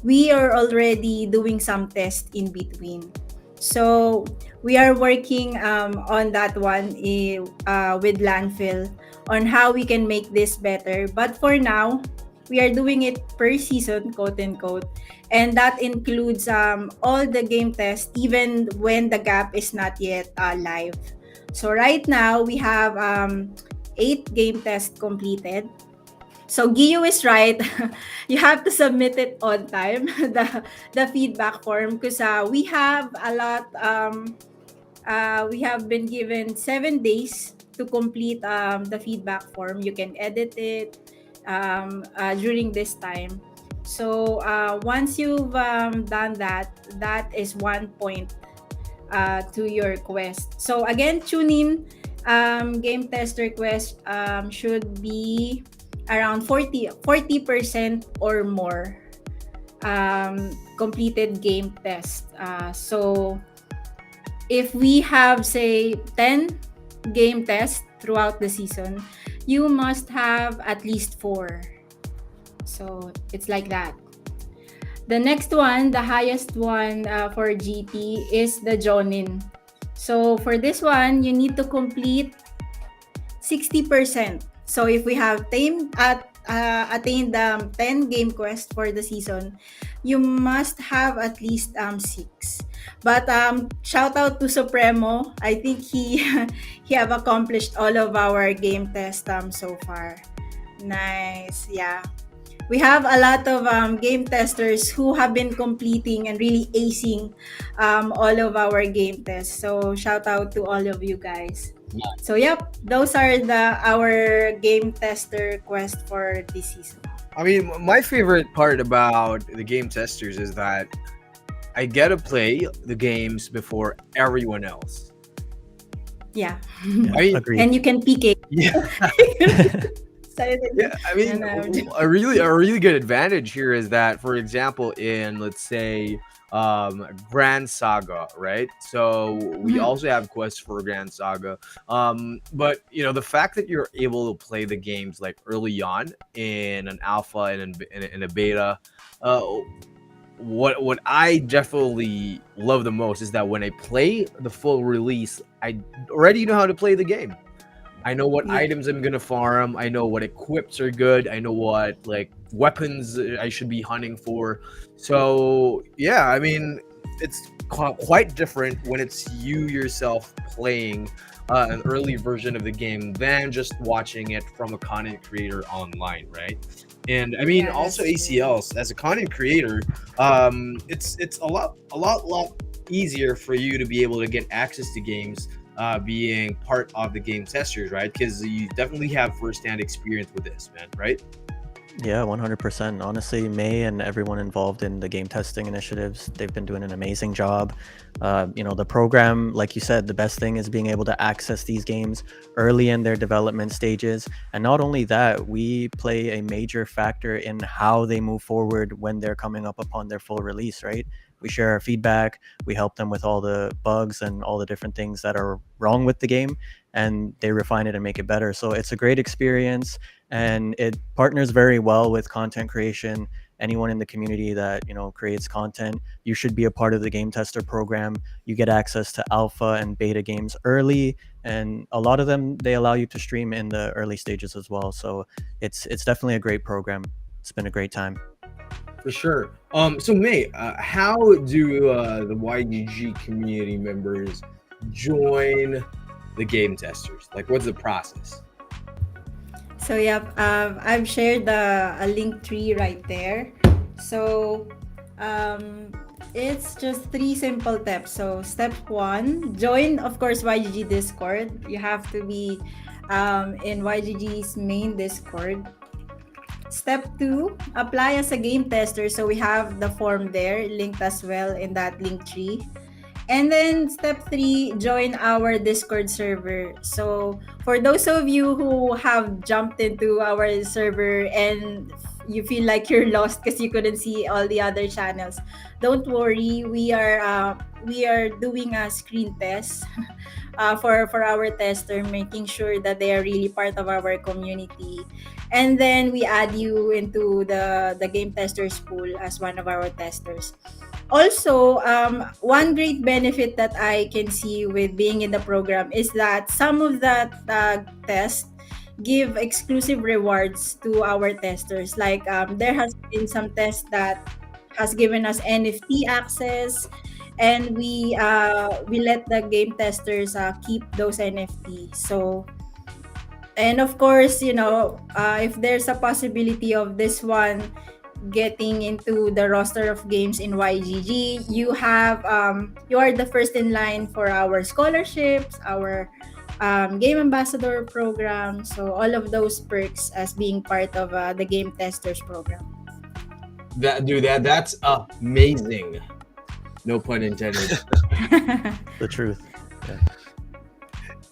we are already doing some tests in between. So we are working on that one with Landfill on how we can make this better. But for now, we are doing it per season, quote unquote, and that includes all the game tests, even when the gap is not yet live. So right now we have 8 game tests completed. So Gio is right. You have to submit it on time, the feedback form, because we have a lot. We have been given 7 days to complete the feedback form. You can edit it during this time. So once you've done that, that is 1 point to your quest. So again, tune in. Game tester quest should be around 40% or more completed game test. So if we have, say, 10 game tests throughout the season, you must have at least 4. So it's like that. The next one, the highest one for GT is the Jonin. So for this one, you need to complete 60%. So if we have attained 10 game quests for the season, you must have at least 6. But shout out to Supremo. I think he have accomplished all of our game tests so far. Nice, yeah. we have a lot of game testers who have been completing and really acing all of our game tests. So shout out to all of you guys. So yep, those are our game tester quest for this season. I mean, my favorite part about the game testers is that I get to play the games before everyone else. Yeah. Yeah, I mean, agreed. And you can PK. yeah, yeah. I mean, a really good advantage here is that, for example, in let's say Grand Saga, right? So we also have quests for Grand Saga. But the fact that you're able to play the games like early on in an alpha and in a beta, what I definitely love the most is that when I play the full release, I already know how to play the game. I know what Yeah. items I'm gonna farm. I know what equips are good. I know what like weapons I should be hunting for. So yeah, I mean, it's quite different when it's you yourself playing an early version of the game than just watching it from a content creator online, right? And I mean, Yeah, also that's true. ACLs as a content creator, it's a lot easier for you to be able to get access to games being part of the game testers, right? Because you definitely have firsthand experience with this, man, right? Yeah, 100%. Honestly, May and everyone involved in the game testing initiatives, they've been doing an amazing job. The program, like you said, the best thing is being able to access these games early in their development stages. And not only that, we play a major factor in how they move forward when they're coming up upon their full release, right? We share our feedback, we help them with all the bugs and all the different things that are wrong with the game, and they refine it and make it better. So it's a great experience, and it partners very well with content creation. Anyone in the community that creates content, you should be a part of the game tester program. You get access to alpha and beta games early, and a lot of them, they allow you to stream in the early stages as well. So it's definitely a great program. It's been a great time. For sure. So May, how do the YGG community members join the game testers? Like, what's the process? So yeah, I've shared a link tree right there. So it's just 3 simple steps. So step 1, join, of course, YGG Discord. You have to be in YGG's main Discord. Step 2, apply as a game tester. So we have the form there linked as well in that link tree. And then step 3, join our Discord server. So for those of you who have jumped into our server and you feel like you're lost because you couldn't see all the other channels, don't worry. We are doing a screen test for our tester, making sure that they are really part of our community. And then we add you into the game testers pool as one of our testers. Also, one great benefit that I can see with being in the program is that some of that tests give exclusive rewards to our testers. Like there has been some tests that has given us NFT access, and we let the game testers keep those NFT. So, and of course, if there's a possibility of this one getting into the roster of games in YGG, you are the first in line for our scholarships, our game ambassador program. So all of those perks as being part of the game testers program. That's amazing. No pun intended. The truth.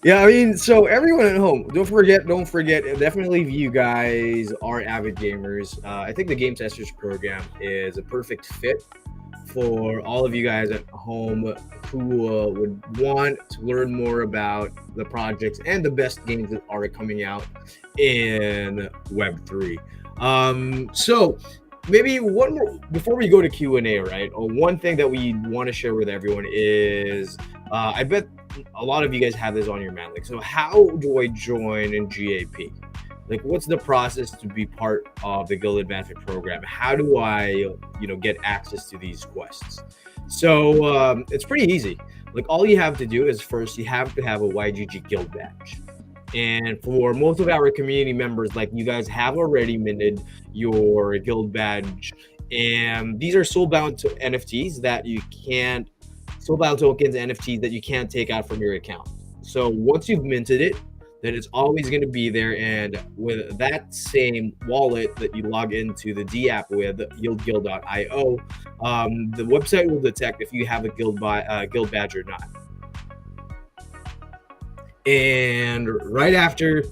Yeah, I mean, so everyone at home, don't forget, definitely if you guys are avid gamers, I think the Game Testers program is a perfect fit for all of you guys at home who would want to learn more about the projects and the best games that are coming out in Web3. So maybe one more, before we go to Q&A, right? One thing that we want to share with everyone is, I bet a lot of you guys have this on your mind. Like, so how do I join in GAP? Like, what's the process to be part of the Guild Advancement program? How do I, get access to these quests? So it's pretty easy. Like, all you have to do is first you have to have a YGG Guild badge. And for most of our community members, like you guys have already minted your guild badge, and these are soulbound to NFTs that you can't, soulbound tokens, NFTs that you can't take out from your account. So once you've minted it, then it's always going to be there. And with that same wallet that you log into the D app with, yieldguild.io, the website will detect if you have a guild badge or not. And right after,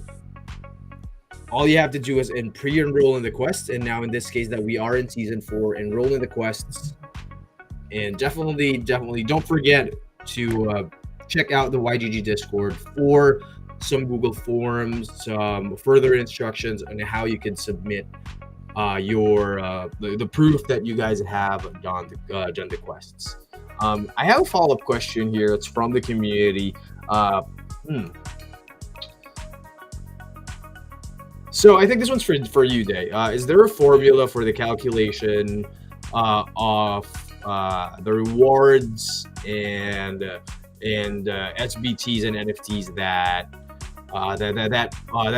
all you have to do is pre-enroll in the quests. And now in this case that we are in season 4, enroll in the quests. And definitely don't forget to check out the YGG Discord for some Google Forms, some further instructions on how you can submit your the proof that you guys have done the quests. I have a follow-up question here. It's from the community. So I think this one's for you, Day. Is there a formula for the calculation of the rewards and SBTs and NFTs that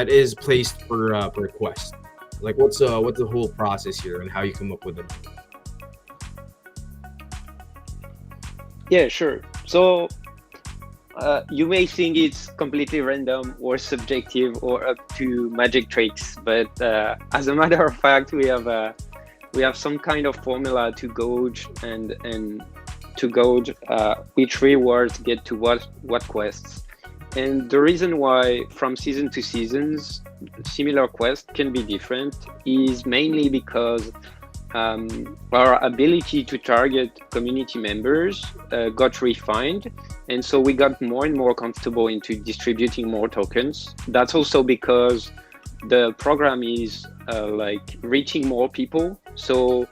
is placed per quest? Like, what's the whole process here and how you come up with it? Yeah, sure. So you may think it's completely random or subjective or up to magic tricks, but as a matter of fact, we have some kind of formula to gauge and to gauge which rewards get to what quests. And the reason why from season to seasons similar quests can be different is mainly because our ability to target community members got refined, and so we got more and more comfortable into distributing more tokens. That's also because the program is like reaching more people, so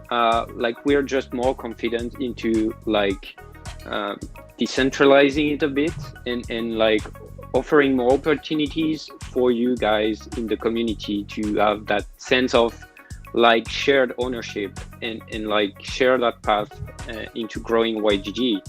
like we're just more confident into like decentralizing it a bit and like offering more opportunities for you guys in the community to have that sense of like shared ownership and like share that path into growing YGG.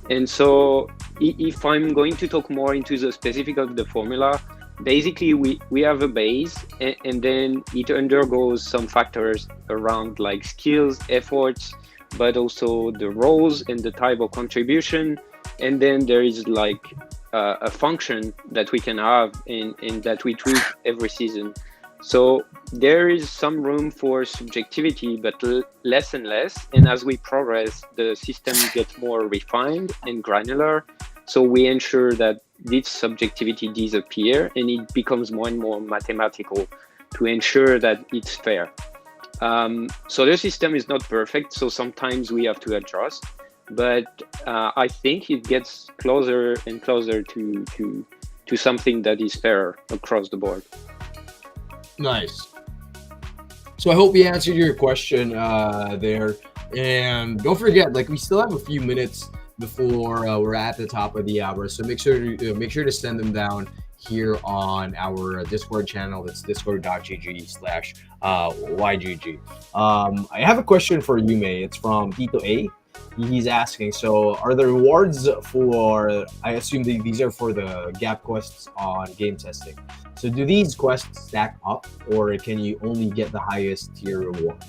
And so if I'm going to talk more into the specific of the formula, basically we have a base and then it undergoes some factors around like skills, efforts, but also the roles and the type of contribution. And then there is like a function that we can have and that we tweak every season. So there is some room for subjectivity, but less and less. And as we progress, the system gets more refined and granular. So we ensure that this subjectivity disappears and it becomes more and more mathematical to ensure that it's fair. So the system is not perfect, so sometimes we have to adjust. But I think it gets closer and closer to something that is fair across the board. Nice. So I hope we answered your question there. And don't forget, like we still have a few minutes before we're at the top of the hour. So make sure to send them down here on our Discord channel. That's discord.gg/YGG. I have a question for you, May. It's from Tito A. He's asking, so are the rewards for, I assume these are for the gap quests on game testing. So do these quests stack up, or can you only get the highest tier reward?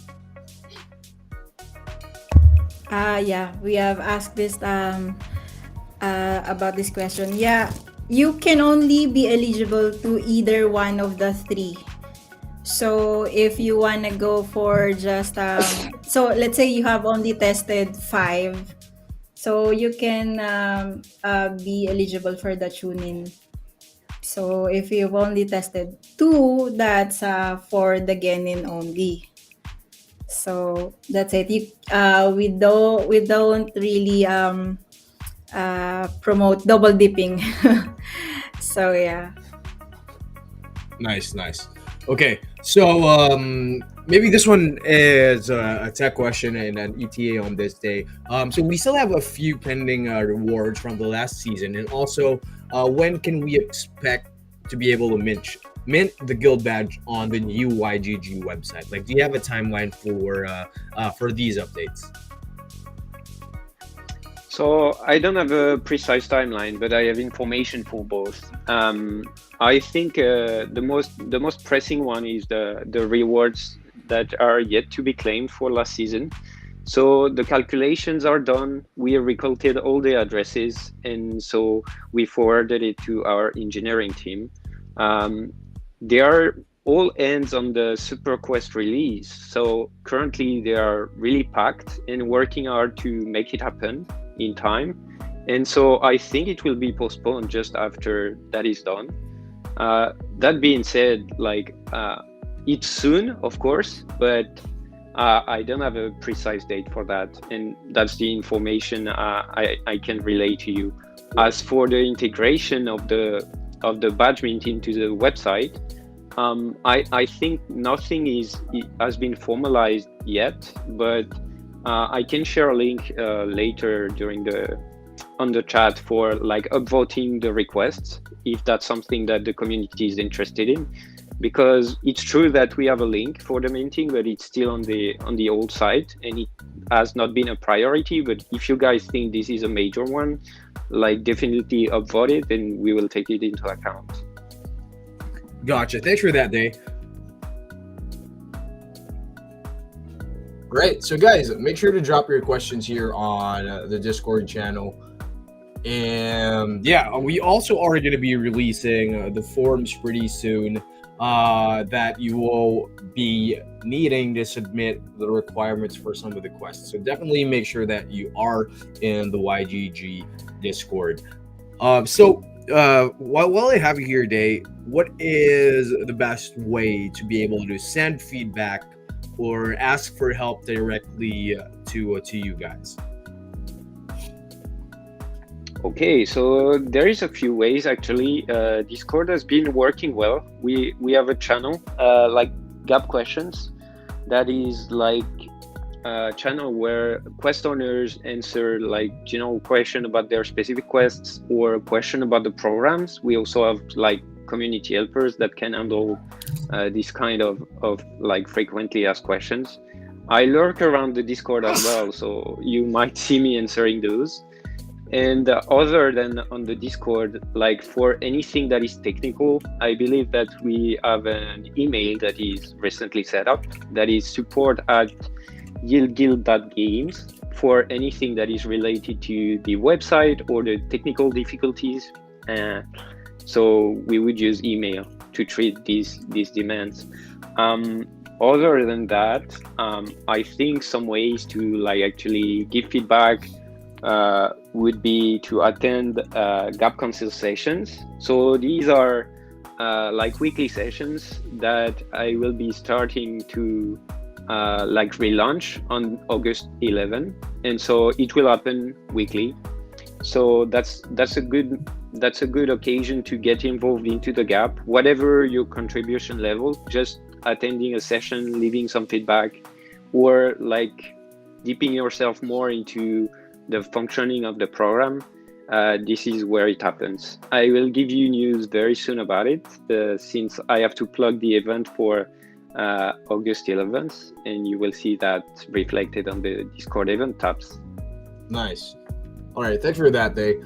Yeah, we have asked this about this question. Yeah, you can only be eligible to either one of the 3. So if you want to go for just so let's say you have only tested 5, so you can be eligible for the tune-in. So if you've only tested 2, that's for the Genin only. So that's it. We don't really promote double dipping. So yeah. Nice. Okay, so maybe this one is a tech question and an ETA on this day. So we still have a few pending rewards from the last season, and also when can we expect to be able to mint the guild badge on the new YGG website? Like, do you have a timeline for these updates? So I don't have a precise timeline, but I have information for both. I think the most pressing one is the rewards that are yet to be claimed for last season. So the calculations are done. We recollected all the addresses, and so we forwarded it to our engineering team. They are all ends on the Super Quest release. So currently they are really packed and working hard to make it happen in time. And so I think it will be postponed just after that is done. That being said, it's soon, of course, but I don't have a precise date for that, and that's the information I can relay to you. As for the integration of the badge mint into the website, I think nothing has been formalized yet, but I can share a link later on the chat for upvoting the requests if that's something that the community is interested in. Because it's true that we have a link for the minting, but it's still on the old site and it has not been a priority. But if you guys think this is a major one, definitely upvote it and we will take it into account. Gotcha. Thanks for that, Day. Great. So, guys, make sure to drop your questions here on the Discord channel. And yeah, we also are going to be releasing the forms pretty soon that you will be needing to submit the requirements for some of the quests. So definitely make sure that you are in the YGG Discord. While I have you here, Day, what is the best way to be able to send feedback or ask for help directly to you guys? Okay, so there is a few ways actually. Discord has been working well. We have a channel like Gap Questions, that is a channel where quest owners answer general question about their specific quests or question about the programs. We also have community helpers that can handle this kind of frequently asked questions. I lurk around the Discord as well, so you might see me answering those. And other than on the Discord, for anything that is technical, I believe that we have an email that is recently set up, that is support@yieldguild.games, for anything that is related to the website or the technical difficulties. So we would use email to treat these demands. Other than that, I think some ways to actually give feedback would be to attend Gap Council sessions. So these are weekly sessions that I will be starting to relaunch on August 11, and so it will happen weekly. So that's a good occasion to get involved into the Gap, whatever your contribution level. Just attending a session, leaving some feedback, or dipping yourself more into the functioning of the program. This is where it happens. I will give you news very soon about it, since I have to plug the event for August 11th, and you will see that reflected on the Discord event tabs. Nice. All right, thanks for that, Day.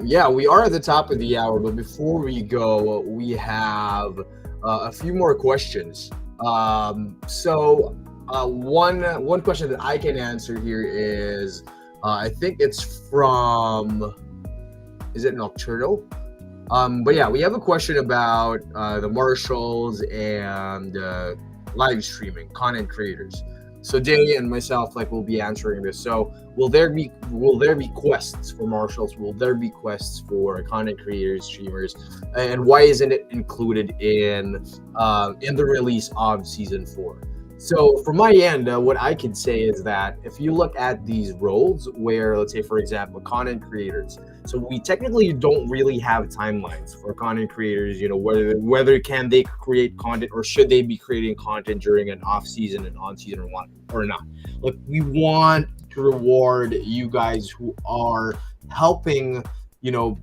Yeah, we are at the top of the hour, but before we go, we have a few more questions. One question that I can answer here is, I think it's from, is it Nocturnal? But yeah, we have a question about the marshals and live streaming content creators. So Jay and myself will be answering this. So will there be quests for marshals? Will there be quests for content creators, streamers? And why isn't it included in the release of season 4? So from my end, what I could say is that if you look at these roles where, let's say, for example, content creators, so we technically don't really have timelines for content creators, whether can they create content or should they be creating content during an off season and on season or not. Look, we want to reward you guys who are helping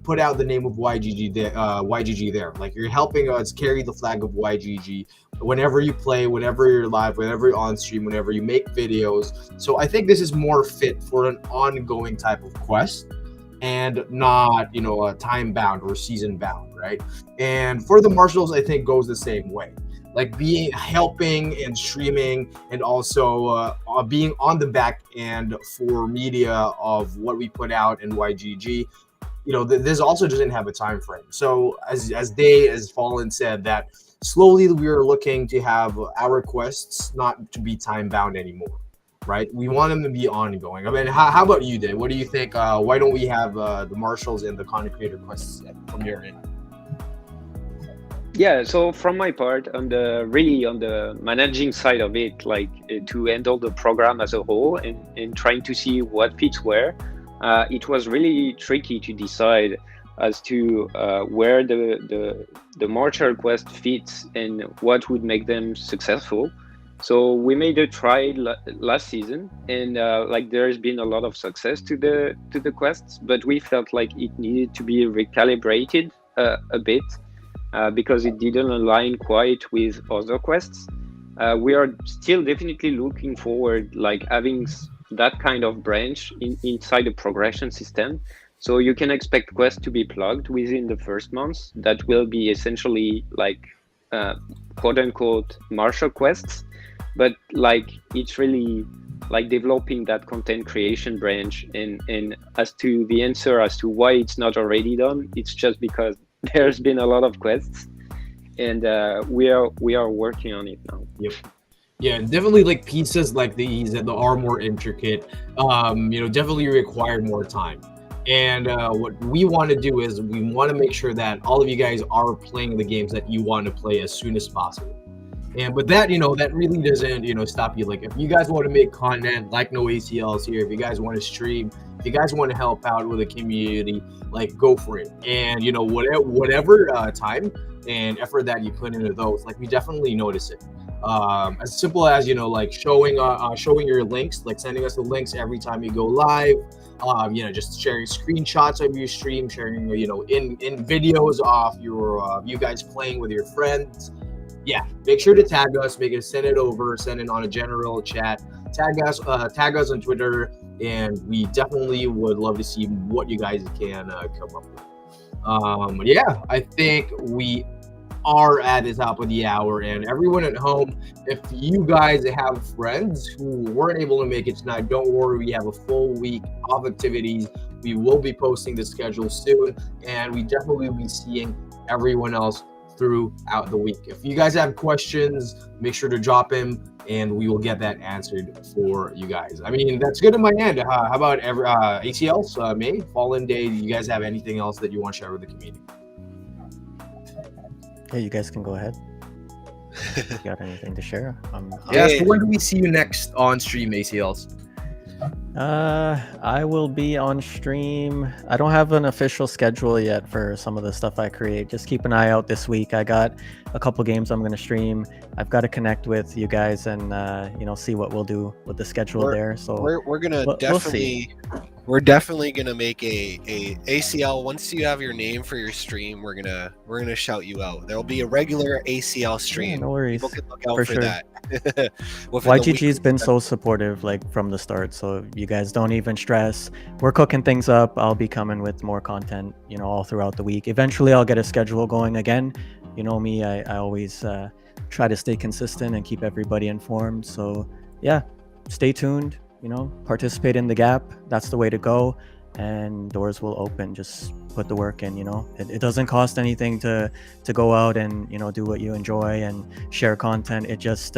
put out the name of YGG there. You're helping us carry the flag of YGG whenever you play, whenever you're live, whenever you're on stream, whenever you make videos. So I think this is more fit for an ongoing type of quest and not, a time bound or season bound, right? And for the marshals, I think goes the same way. Like helping and streaming, and also being on the back end for media of what we put out in YGG. This also doesn't have a time frame. So as Fallen said, that slowly we are looking to have our quests not to be time bound anymore, right? We want them to be ongoing. I mean, how about you, Day? What do you think? Why don't we have the marshals and the content creator quests from your end? Yeah, so from my part, on the managing side of it, like to handle the program as a whole and trying to see what fits where, it was really tricky to decide as to where the marcher quest fits and what would make them successful. So we made a try last season, and like there's been a lot of success to the quests, but we felt like it needed to be recalibrated a bit. Because it didn't align quite with other quests. We are still definitely looking forward, like having that kind of branch inside the progression system. So you can expect quests to be plugged within the first month. That will be essentially like quote unquote marshal quests, but like it's really like developing that content creation branch. And as to the answer as to why it's not already done, it's just because there's been a lot of quests, and we are working on it now. Yep. Yeah, definitely like pieces like these that are more intricate, definitely require more time. And what we want to do is we want to make sure that all of you guys are playing the games that you want to play as soon as possible. And but that that really doesn't stop you. Like if you guys want to make content, like no ACLs here. If you guys want to stream, if you guys want to help out with the community, like go for it. And whatever time and effort that you put into those, like we definitely notice it. As simple as like showing your links, like sending us the links every time you go live. Just sharing screenshots of your stream, sharing in videos of you guys playing with your friends. Yeah, make sure to tag us, send it on a general chat, tag us on Twitter, and we definitely would love to see what you guys can come up with. I think we are at the top of the hour, and everyone at home, if you guys have friends who weren't able to make it tonight, don't worry, we have a full week of activities. We will be posting the schedule soon, and we definitely will be seeing everyone else throughout the week. If you guys have questions, make sure to drop them and we will get that answered for you guys. I mean, that's good in my end. How about ACLs, May, Fallen Day? Do you guys have anything else that you want to share with the community? Yeah, you guys can go ahead. You got anything to share? So when do we see you next on stream, ACLs? I will be on stream. I don't have an official schedule yet for some of the stuff I create. Just keep an eye out this week. I got a couple games I'm going to stream. I've got to connect with you guys and see what we'll do with the schedule there. So we're gonna definitely gonna make a ACL. Once you have your name for your stream, we're gonna shout you out. There'll be a regular ACL stream. Yeah, no worries. People can look out for that. YGG's been so supportive from the start, so you guys don't even stress. We're cooking things up. I'll be coming with more content all throughout the week. Eventually I'll get a schedule going again. You know me, I always try to stay consistent and keep everybody informed. So yeah, stay tuned, participate in the gap. That's the way to go, and doors will open. Just put the work in. It doesn't cost anything to go out and do what you enjoy and share content. It just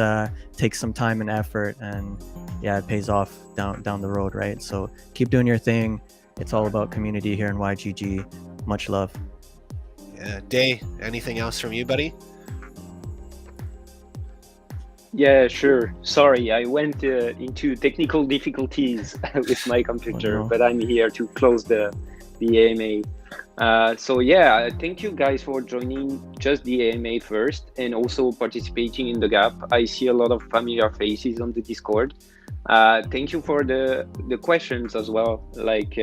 takes some time and effort, and yeah, it pays off down the road, right? So keep doing your thing. It's all about community here in YGG. Much love. Yeah, Day, anything else from you, buddy? Yeah, sure. Sorry, I went into technical difficulties with my computer, but I'm here to close the AMA. So yeah, thank you guys for joining just the AMA first and also participating in the gap. I see a lot of familiar faces on the Discord. Thank you for the questions as well. Like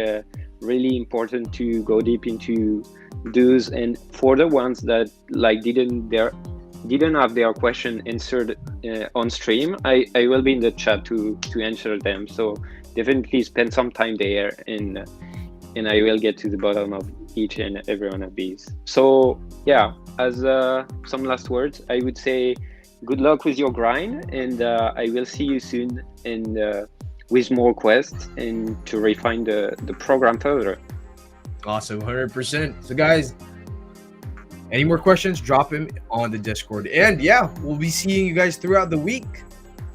really important to go deep into those, and for the ones that like didn't have their question answered on stream, I will be in the chat to answer them. So definitely spend some time there, and I will get to the bottom each and every one of these. So yeah, as some last words, I would say good luck with your grind, and I will see you soon and with more quests and to refine the program further. Awesome, 100%. So guys, any more questions, drop them on the Discord. And yeah, we'll be seeing you guys throughout the week.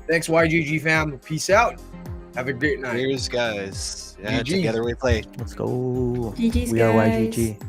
Thanks, YGG fam. Peace out. Have a great night. Cheers, guys. Yeah, GG. together we play. Let's go. GG's, We are guys. YGG.